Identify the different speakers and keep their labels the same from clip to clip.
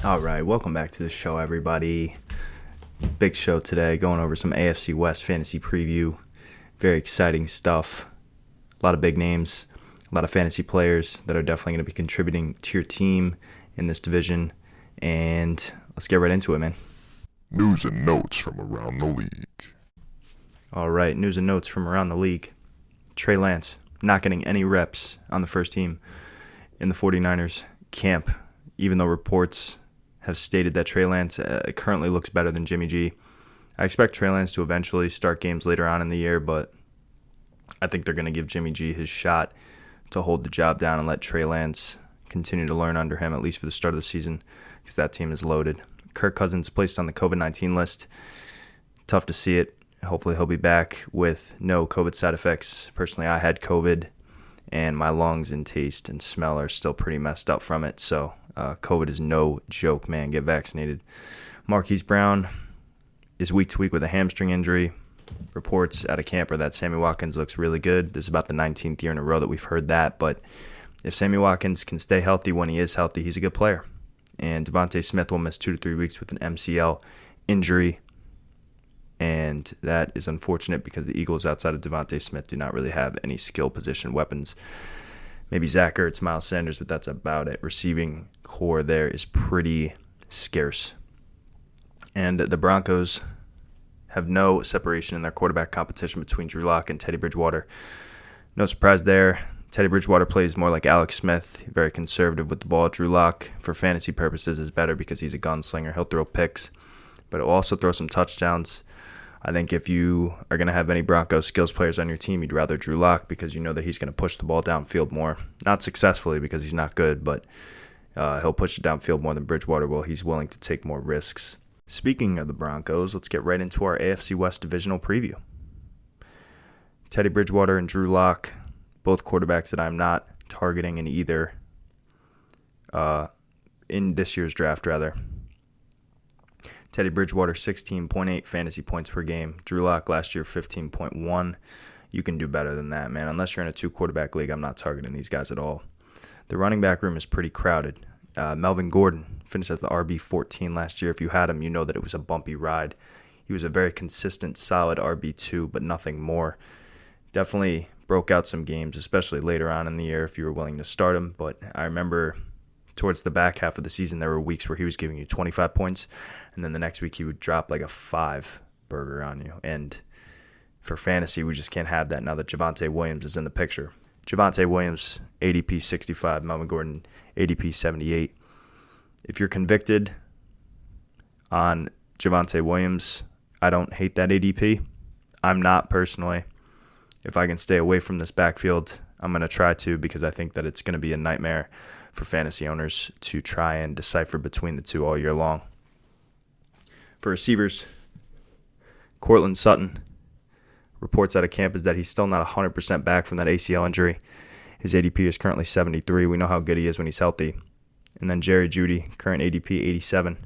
Speaker 1: All right, welcome back to the show, everybody. Big show today, going over some AFC West fantasy preview. Very exciting stuff. A lot of big names, a lot of fantasy players that are definitely going to be contributing to your team in this division. And let's get right into it, man.
Speaker 2: News and notes from around the league.
Speaker 1: All right, news and notes from around the league. Trey Lance not getting any reps on the first team in the 49ers camp, even though reports have stated that Trey Lance currently looks better than Jimmy G. I expect Trey Lance to eventually start games later on in the year, but I think they're going to give Jimmy G his shot to hold the job down and let Trey Lance continue to learn under him, at least for the start of the season, because that team is loaded. Kirk Cousins placed on the COVID-19 list. Tough to see it. Hopefully he'll be back with no COVID side effects. Personally, I had COVID, and my lungs and taste and smell are still pretty messed up from it, so COVID is no joke, man. Get vaccinated. Marquise Brown is week to week with a hamstring injury. Reports out of camp are that Sammy Watkins looks really good. This is about the 19th year in a row that we've heard that, but if Sammy Watkins can stay healthy when he is healthy, he's a good player. And Devontae Smith will miss 2 to 3 weeks with an MCL injury, and that is unfortunate because the Eagles, outside of Devontae Smith, do not really have any skill position weapons. Maybe Zach Ertz, Miles Sanders, but that's about it. Receiving core there is pretty scarce. And the Broncos have no separation in their quarterback competition between Drew Lock and Teddy Bridgewater. No surprise there. Teddy Bridgewater plays more like Alex Smith, very conservative with the ball. Drew Lock, for fantasy purposes, is better because he's a gunslinger. He'll throw picks, but he'll also throw some touchdowns. I think if you are going to have any Broncos skills players on your team, you'd rather Drew Lock because you know that he's going to push the ball downfield more. Not successfully because he's not good, but he'll push it downfield more than Bridgewater will. He's willing to take more risks. Speaking of the Broncos, let's get right into our AFC West divisional preview. Teddy Bridgewater and Drew Lock, both quarterbacks that I'm not targeting in either in this year's draft, rather. Teddy Bridgewater, 16.8 fantasy points per game. Drew Lock last year, 15.1. You can do better than that, man. Unless you're in a 2-quarterback league, I'm not targeting these guys at all. The running back room is pretty crowded. Melvin Gordon finished as the RB14 last year. If you had him, you know that it was a bumpy ride. He was a very consistent, solid RB2, but nothing more. Definitely broke out some games, especially later on in the year if you were willing to start him. But I remember towards the back half of the season, there were weeks where he was giving you 25 points, and then the next week he would drop like a 5 burger on you. And for fantasy, we just can't have that now that Javonte Williams is in the picture. Javonte Williams, ADP 65, Melvin Gordon, ADP 78. If you're convicted on Javonte Williams, I don't hate that ADP. I'm not personally. If I can stay away from this backfield, I'm going to try to, because I think that it's going to be a nightmare for fantasy owners to try and decipher between the two all year long. For receivers, Courtland Sutton, reports out of camp is that he's still not 100% back from that ACL injury. His ADP is currently 73. We know how good he is when he's healthy. And then Jerry Jeudy, current ADP 87.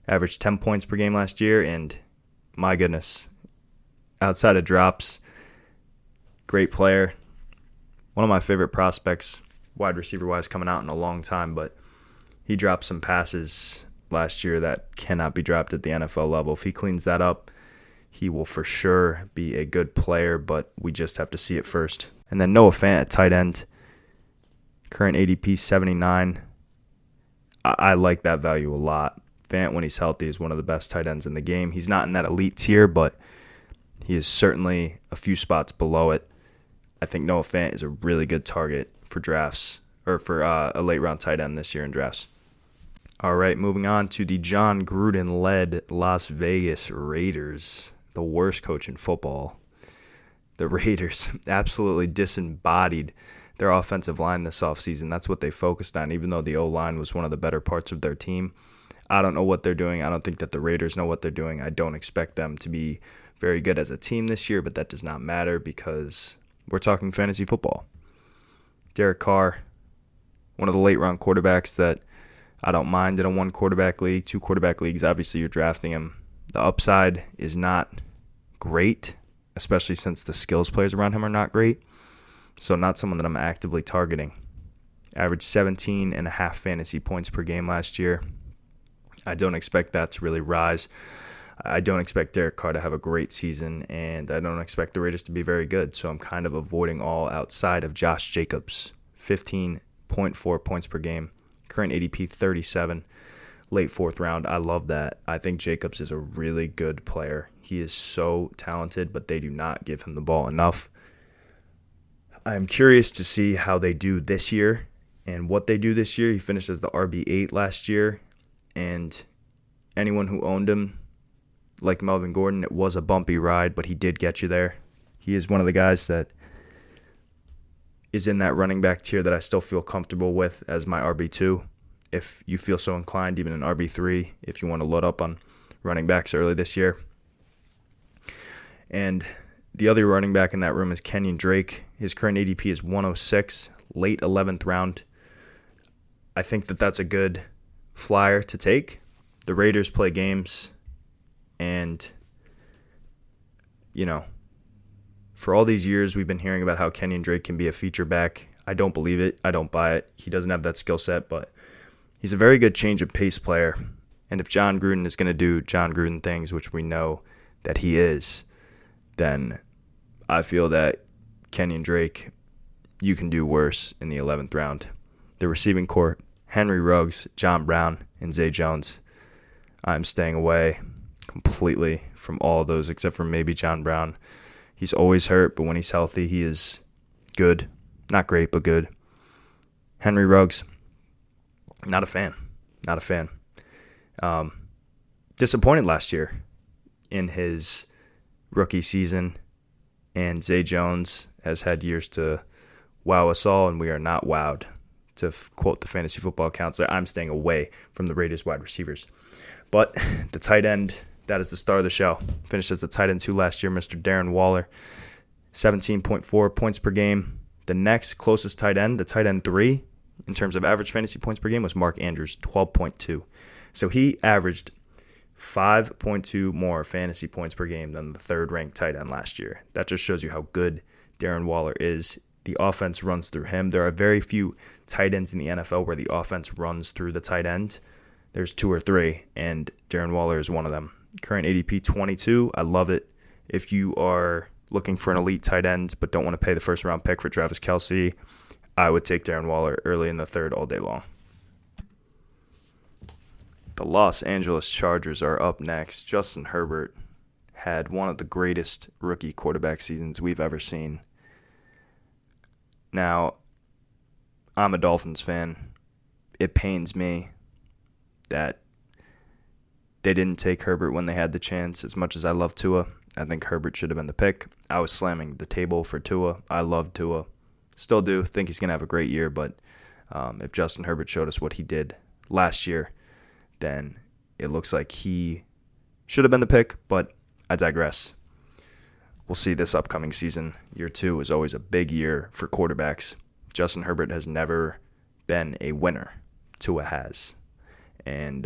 Speaker 1: Averaged 10 points per game last year, and my goodness, outside of drops, great player. One of my favorite prospects, wide receiver-wise, coming out in a long time, but he dropped some passes last year that cannot be dropped at the NFL level. If he cleans that up, he will for sure be a good player, but we just have to see it first. And then Noah Fant at tight end, current ADP 79. I like that value a lot. Fant, when he's healthy, is one of the best tight ends in the game. He's not in that elite tier, but he is certainly a few spots below it. I think Noah Fant is a really good target for drafts, or for a late-round tight end this year in drafts. All right, moving on to the John Gruden-led Las Vegas Raiders, the worst coach in football. The Raiders absolutely disembodied their offensive line this offseason. That's what they focused on, even though the O-line was one of the better parts of their team. I don't know what they're doing. I don't think that the Raiders know what they're doing. I don't expect them to be very good as a team this year, but that does not matter because we're talking fantasy football. Derek Carr, one of the late-round quarterbacks that I don't mind in a 1-quarterback league. 2-quarterback leagues, obviously you're drafting him. The upside is not great, especially since the skills players around him are not great. So not someone that I'm actively targeting. Averaged 17.5 fantasy points per game last year. I don't expect that to really rise. I don't expect Derek Carr to have a great season, and I don't expect the Raiders to be very good. So I'm kind of avoiding all outside of Josh Jacobs. 15.4 points per game. Current ADP 37. Late fourth round. I love that. I think Jacobs is a really good player. He is so talented, but they do not give him the ball enough. I'm curious to see how they do this year and what they do this year. He finished as the RB8 last year, and anyone who owned him, like Melvin Gordon, it was a bumpy ride, but he did get you there. He is one of the guys that is in that running back tier that I still feel comfortable with as my RB2. If you feel so inclined, even an RB3, if you want to load up on running backs early this year. And the other running back in that room is Kenyon Drake. His current ADP is 106, late 11th round. I think that that's a good flyer to take. The Raiders play games, and, for all these years we've been hearing about how Kenyon Drake can be a feature back. I don't believe it. I don't buy it. He doesn't have that skill set, but he's a very good change of pace player. And if John Gruden is going to do John Gruden things, which we know that he is, then I feel that Kenyon Drake, you can do worse in the 11th round. The receiving core, Henry Ruggs, John Brown, and Zay Jones. I'm staying away completely from all of those except for maybe John Brown. He's always hurt, but when he's healthy, he is good. Not great, but good. Henry Ruggs, not a fan. Not a fan. Disappointed last year in his rookie season, and Zay Jones has had years to wow us all, and we are not wowed. To quote the fantasy football counselor, I'm staying away from the Raiders wide receivers. But the tight end, that is the star of the show. Finished as the tight end 2 last year, Mr. Darren Waller. 17.4 points per game. The next closest tight end, the tight end 3, in terms of average fantasy points per game, was Mark Andrews, 12.2. So he averaged 5.2 more fantasy points per game than the third-ranked tight end last year. That just shows you how good Darren Waller is. The offense runs through him. There are very few tight ends in the NFL where the offense runs through the tight end. There's 2 or 3, and Darren Waller is one of them. Current ADP 22. I love it. If you are looking for an elite tight end but don't want to pay the first-round pick for Travis Kelce, I would take Darren Waller early in the third all day long. The Los Angeles Chargers are up next. Justin Herbert had one of the greatest rookie quarterback seasons we've ever seen. Now, I'm a Dolphins fan. It pains me that they didn't take Herbert when they had the chance. As much as I love Tua, I think Herbert should have been the pick. I was slamming the table for Tua. I love Tua. Still do. Think he's going to have a great year, but if Justin Herbert showed us what he did last year, then it looks like he should have been the pick, but I digress. We'll see this upcoming season. Year 2 is always a big year for quarterbacks. Justin Herbert has never been a winner. Tua has. And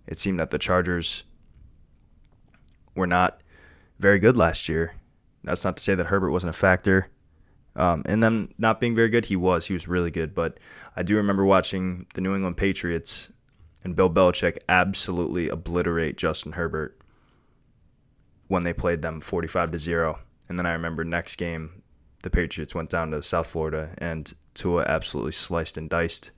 Speaker 1: it seemed that the Chargers were not very good last year. That's not to say that Herbert wasn't a factor in them not being very good. He was really good. But I do remember watching the New England Patriots and Bill Belichick absolutely obliterate Justin Herbert when they played them 45-0. And then I remember next game, the Patriots went down to South Florida, and Tua absolutely sliced and diced.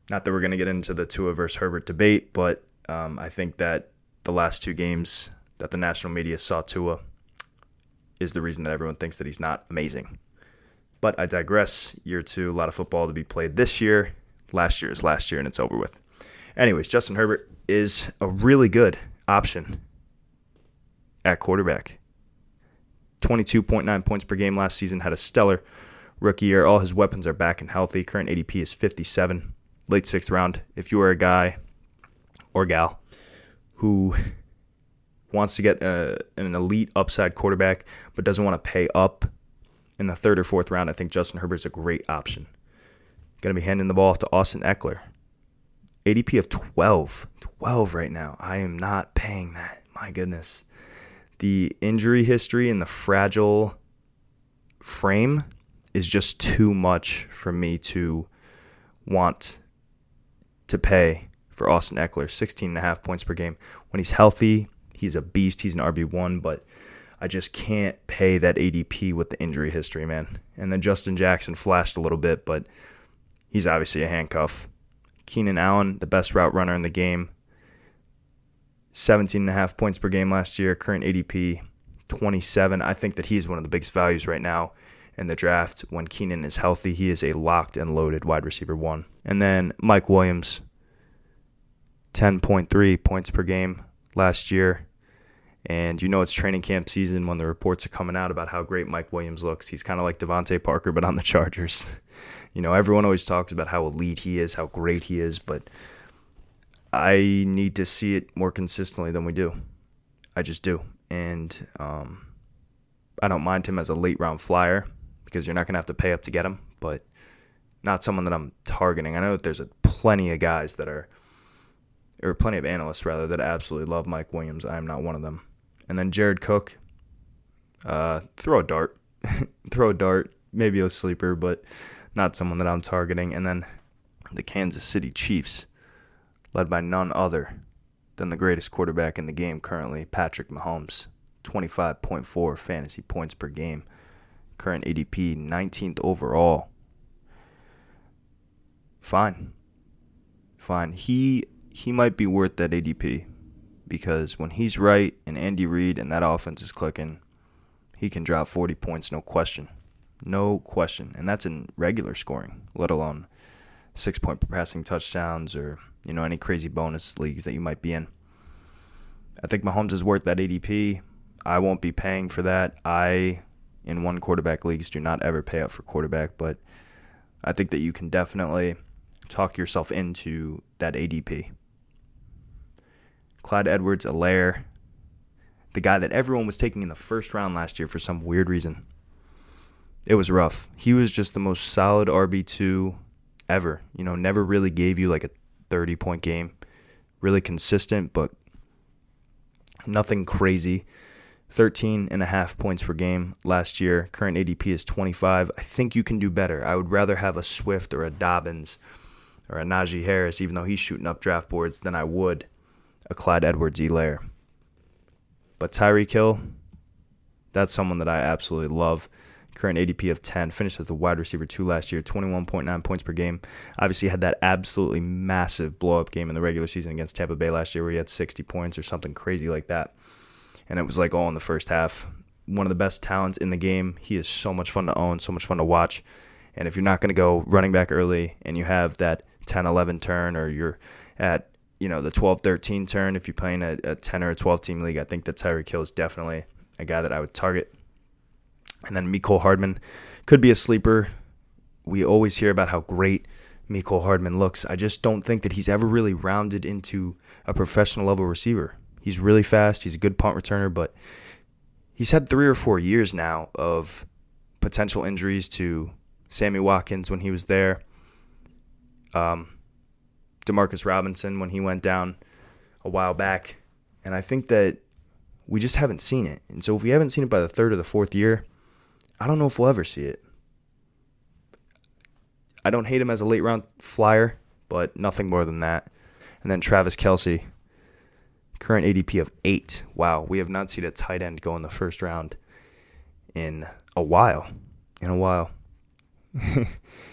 Speaker 1: Not that we're going to get into the Tua versus Herbert debate, but I think that the last 2 games that the national media saw Tua is the reason that everyone thinks that he's not amazing. But I digress. Year 2, a lot of football to be played this year. Last year is last year, and it's over with. Anyways, Justin Herbert is a really good option at quarterback. 22.9 points per game last season, had a stellar rookie year. All his weapons are back and healthy. Current ADP is 57, late 6th round. If you are a guy or gal who wants to get an elite upside quarterback but doesn't want to pay up in the 3rd or 4th round, I think Justin Herbert's a great option. Going to be handing the ball off to Austin Eckler. ADP of 12 right now. I am not paying that. My goodness. The injury history and the fragile frame is just too much for me to want to pay for Austin Eckler, 16.5 points per game. When he's healthy, he's a beast. He's an RB1, but I just can't pay that ADP with the injury history, man. And then Justin Jackson flashed a little bit, but he's obviously a handcuff. Keenan Allen, the best route runner in the game, 17.5 points per game last year. Current ADP, 27. I think that he's one of the biggest values right now in the draft. When Keenan is healthy, he is a locked and loaded wide receiver 1. And then Mike Williams, 10.3 points per game last year. And it's training camp season when the reports are coming out about how great Mike Williams looks. He's kind of like Devontae Parker, but on the Chargers. Everyone always talks about how elite he is, how great he is, but I need to see it more consistently than we do. I just do. And I don't mind him as a late-round flyer because you're not going to have to pay up to get him, but not someone that I'm targeting. I know that there's plenty of guys or plenty of analysts, rather, that absolutely love Mike Williams. I am not one of them. And then Jared Cook, throw a dart. Throw a dart, maybe a sleeper, but not someone that I'm targeting. And then the Kansas City Chiefs, led by none other than the greatest quarterback in the game currently, Patrick Mahomes, 25.4 fantasy points per game. Current ADP, 19th overall. Fine. He might be worth that ADP because when he's right and Andy Reid and that offense is clicking, he can drop 40 points, no question. No question. And that's in regular scoring, let alone 6-point passing touchdowns or, any crazy bonus leagues that you might be in. I think Mahomes is worth that ADP. I won't be paying for that. In one quarterback leagues, do not ever pay up for quarterback, but I think that you can definitely talk yourself into that ADP. Clyde Edwards-Helaire, the guy that everyone was taking in the first round last year for some weird reason. It was rough. He was just the most solid RB2 ever. Never really gave you like a 30-point game. Really consistent, but nothing crazy. 13.5 points per game last year. Current ADP is 25. I think you can do better. I would rather have a Swift or a Dobbins or a Najee Harris, even though he's shooting up draft boards, than I would a Clyde Edwards-Helaire. But Tyreek Hill, that's someone that I absolutely love. Current ADP of 10. Finished as a wide receiver 2 last year, 21.9 points per game. Obviously had that absolutely massive blow-up game in the regular season against Tampa Bay last year where he had 60 points or something crazy like that. And it was like all in the first half. One of the best talents in the game. He is so much fun to own, so much fun to watch. And if you're not going to go running back early and you have that 10-11 turn, or you're at the 12-13 turn, if you're playing a 10 or a 12-team league, I think that Tyreek Hill is definitely a guy that I would target. And then Mecole Hardman could be a sleeper. We always hear about how great Mecole Hardman looks. I just don't think that he's ever really rounded into a professional level receiver. He's really fast. He's a good punt returner, but he's had 3 or 4 years now of potential injuries to Sammy Watkins when he was there, Demarcus Robinson when he went down a while back, and I think that we just haven't seen it. And so if we haven't seen it by the 3rd or the 4th year, I don't know if we'll ever see it. I don't hate him as a late-round flyer, but nothing more than that. And then Travis Kelce, current ADP of 8. Wow, we have not seen a tight end go in the first round in a while.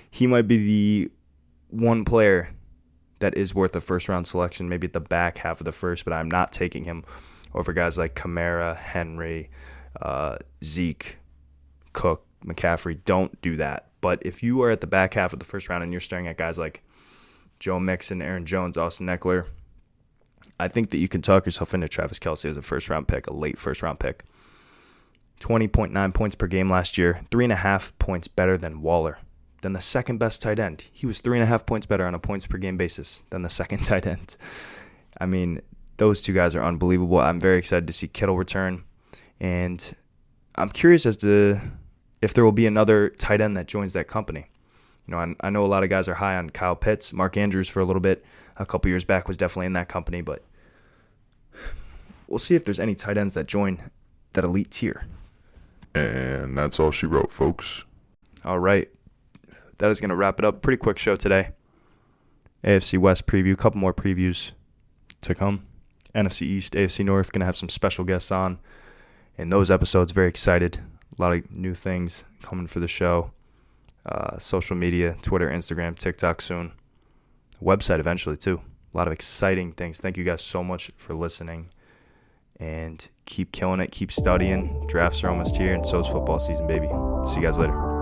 Speaker 1: He might be the one player that is worth a first-round selection, maybe at the back half of the first, but I'm not taking him over guys like Kamara, Henry, Zeke, Cook, McCaffrey. Don't do that. But if you are at the back half of the first round and you're staring at guys like Joe Mixon, Aaron Jones, Austin Eckler, I think that you can talk yourself into Travis Kelce as a first-round pick, a late first-round pick. 20.9 points per game last year, 3.5 points better than Waller, than the second-best tight end. He was 3.5 points better on a points-per-game basis than the second tight end. I mean, those two guys are unbelievable. I'm very excited to see Kittle return, and I'm curious as to if there will be another tight end that joins that company. I know a lot of guys are high on Kyle Pitts. Mark Andrews for a little bit, a couple years back, was definitely in that company, but we'll see if there's any tight ends that join that elite tier.
Speaker 2: And that's all she wrote, folks.
Speaker 1: All right. That is going to wrap it up. Pretty quick show today. AFC West preview, a couple more previews to come. NFC East, AFC North, going to have some special guests on in those episodes. Very excited. A lot of new things coming for the show. Social media, Twitter, Instagram, TikTok soon. Website eventually too. A lot of exciting things. Thank you guys so much for listening. And keep killing it. Keep studying. Drafts are almost here, and so is football season, baby. See you guys later.